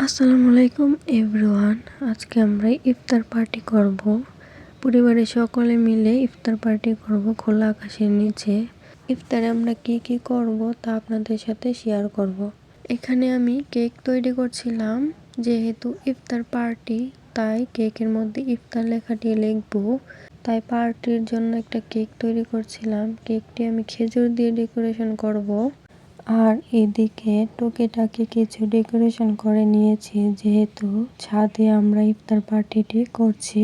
আসসালামু আলাইকুম এভরিওয়ান। আজকে আমরা ইফতার পার্টি করব। পরিবারের সকলে মিলে ইফতার পার্টি করব খোলা আকাশের নিচে। ইফতারে আমরা কি করব তা আপনাদের সাথে শেয়ার করব। এখানে আমি কেক তৈরি করছিলাম। যেহেতু ইফতার পার্টি, তাই কেকের মধ্যে ইফতার লেখাটি লিখব। তাই পার্টির জন্য একটা কেক তৈরি করছিলাম। কেকটি আমি খেজুর দিয়ে ডেকোরেশন করব। আর এদিকে টুকিটাকি কিছু ডেকোরেশন করে নিয়েছি, যেহেতু ছাদে আমরা ইফতার পার্টিটি করছি।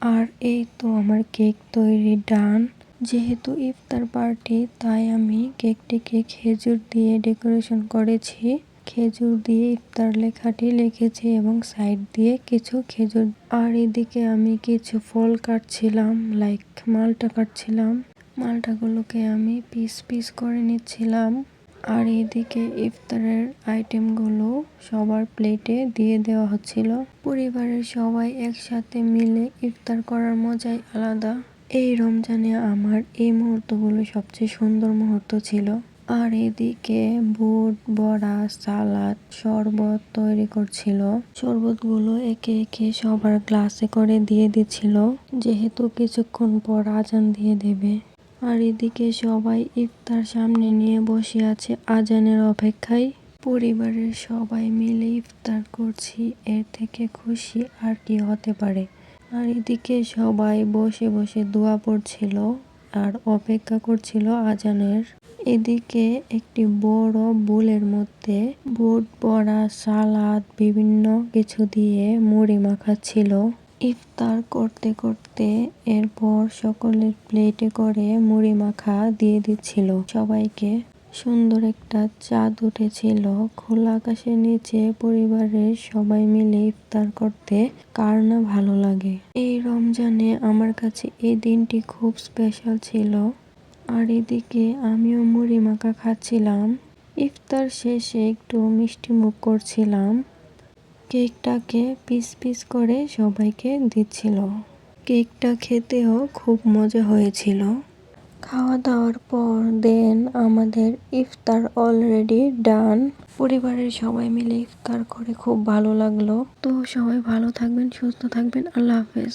আর এই তো আমার কেক তৈরি ডান। যেহেতু ইফতার পার্টি, তাই আমি কেকটিকে খেজুর দিয়ে ডেকোরেশন করেছি। খেজুর দিয়ে ইফতার লেখাটি লিখেছি এবং সাইড দিয়ে কিছু খেজুর। আর এদিকে আমি কিছু ফল কাটছিলাম, লাইক মালটা কাটছিলাম। মালটাগুলোকে আমি পিস পিস করে নিচ্ছিলাম। আর এদিকে ইফতারের আইটেমগুলো সবার প্লেটে দিয়ে দেওয়া হচ্ছিল। পরিবারের সবাই একসাথে মিলে ইফতার করার মজাই আলাদা। এই রমজানে আমার এই মুহূর্তগুলো সবচেয়ে সুন্দর মুহূর্ত ছিল। আর এদিকে বুট, বড়া, সালাদ, শরবত তৈরি করছিল। শরবতগুলো একে একে সবার গ্লাসে করে দিয়ে দিচ্ছিল, যেহেতু কিছুক্ষণ পর আজান দিয়ে দেবে। আর এদিকে সবাই ইফতার সামনে নিয়ে বসে আছে আজানের অপেক্ষায়। পরিবারের সবাই মিলে ইফতার করছি, এর থেকে খুশি আর কি হতে পারে। আর এদিকে সবাই বসে বসে দোয়া পড়ছিল আর অপেক্ষা করছিল আজানের। এদিকে একটি বড় বোলের মধ্যে বুট, বড়া, সালাদ, বিভিন্ন কিছু দিয়ে মুড়ি মাখা ছিল। ইফতার করতে করতে এরপর সকলের প্লেটে করে মুড়ি মাখা দিয়ে দিচ্ছিল সবাইকে। সুন্দর একটা চাঁদ উঠেছিল। খোলা আকাশের নিচে পরিবারের সবাই মিলে ইফতার করতে কার না ভালো লাগে। এই রমজানে আমার কাছে এই দিনটি খুব স্পেশাল ছিল। আর এদিকে আমিও মুড়ি মাখা খাচ্ছিলাম। ইফতার শেষে একটু মিষ্টি মুখ করছিলাম। কেকটাকে পিস পিস করে সবাইকে দিচ্ছিল। কেকটা খেতেও খুব মজা হয়েছিল। খাওয়া দাওয়ার পর আমাদের ইফতার অলরেডি ডান। পরিবারের সবাই মিলে ইফতার করে খুব ভালো লাগলো। তো সবাই ভালো থাকবেন, সুস্থ থাকবেন। আল্লাহ হাফেজ।